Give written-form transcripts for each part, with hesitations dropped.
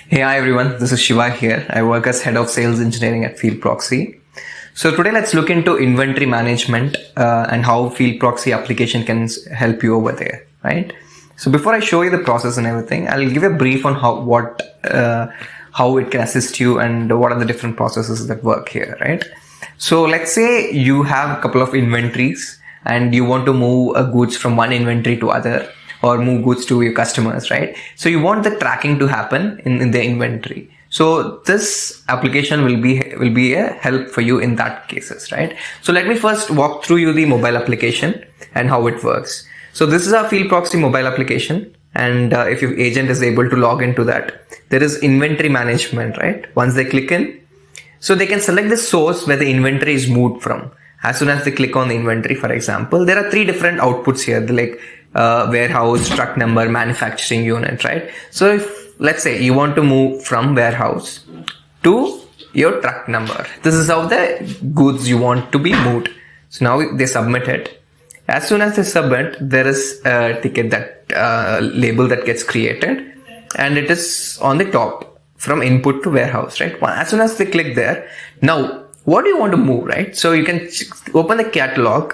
Hey, hi everyone, this is Shiva here. I work as Head of Sales Engineering at Fieldproxy. So today let's look into inventory management and how Fieldproxy application can help you over there, right? So before I show you the process and everything, I'll give a brief on how it can assist you and what are the different processes that work here, right? So let's say you have a couple of inventories and you want to move goods from one inventory to other, or move goods to your customers, right? So you want the tracking to happen in the inventory. So this application will be a help for you in that cases, right? So let me first walk through you the mobile application and how it works. So this is our Fieldproxy mobile application, and if your agent is able to log into that, there is inventory management, right? Once they click in, so they can select the source where the inventory is moved from. As soon as they click on the inventory, for example, there are three different outputs here, like warehouse, truck number, manufacturing unit, right? So if let's say you want to move from warehouse to your truck number, this is how the goods you want to be moved. So now they submit it. As soon as they submit, there is a ticket that label that gets created, and it is on the top from input to warehouse, right? As soon as they click there, now what do you want to move, right? So you can open the catalog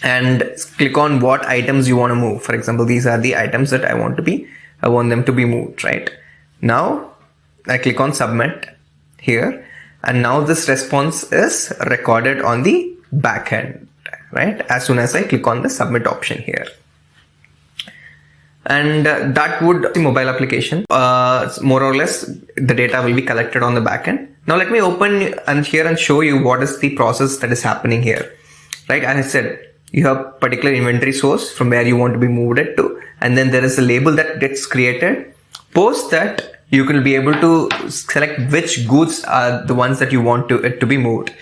and click on what items you want to move. For example, these are the items that I want them to be moved, right? Now I click on submit here, and now this response is recorded on the back end, right? As soon as I click on the submit option here. And that would the mobile application, more or less the data will be collected on the back end. Now let me open and here and show you what is the process that is happening here, right? As I said, you have particular inventory source from where you want to be moved it to, and then there is a label that gets created. Post that, you will be able to select which goods are the ones that you want it to be moved.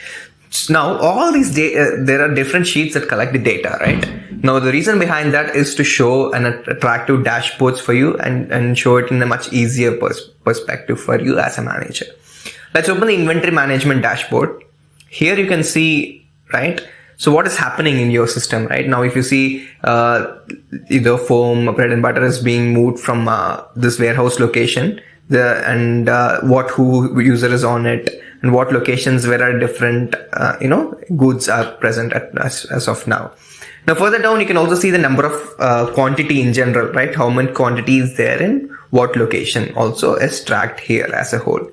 Now all these there are different sheets that collect the data, right? Now the reason behind that is to show an attractive dashboards for you and show it in a much easier perspective for you as a manager. Let's open the inventory management dashboard. Here you can see, right? So what is happening in your system right now? If you see either foam, bread and butter is being moved from this warehouse location, who user is on it, and what locations where are different goods are present as of now. Now further down, you can also see the number of quantity in general, right? How many quantity is there in what location also is tracked here as a whole.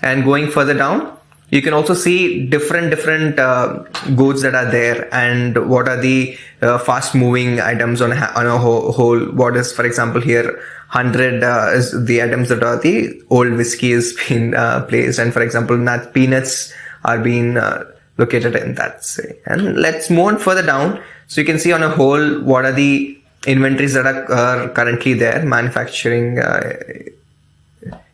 And going further down, you can also see different goods that are there, and what are the fast moving items on a whole. What is, for example, here 100 is the items that are the old whiskey is being placed, and for example peanuts are being located in that, say. And let's move on further down. So you can see on a whole what are the inventories that are currently there, manufacturing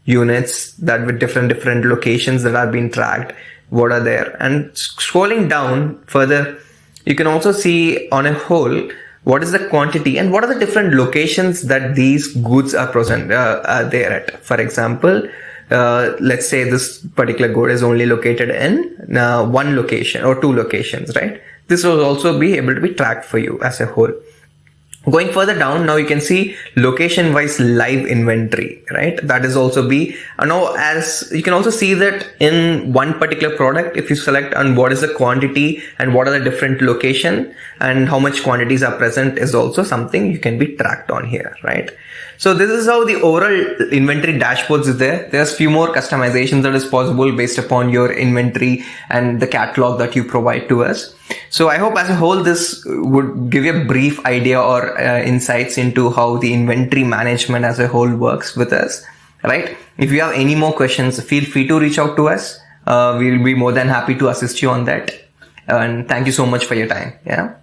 units that with different locations that are being tracked, what are there. And scrolling down further, you can also see on a whole what is the quantity and what are the different locations that these goods are present there at. For example, let's say this particular good is only located in one location or two locations, right? This will also be able to be tracked for you as a whole. Going further down, now you can see location wise live inventory, right? That is also now as you can also see that in one particular product, if you select on what is the quantity and what are the different location and how much quantities are present is also something you can be tracked on here, right? So this is how the overall inventory dashboards is there. There's few more customizations that is possible based upon your inventory and the catalog that you provide to us. So I hope as a whole this would give you a brief idea or insights into how the inventory management as a whole works with us, right? If you have any more questions, feel free to reach out to us. We'll be more than happy to assist you on that. And thank you so much for your time. Yeah.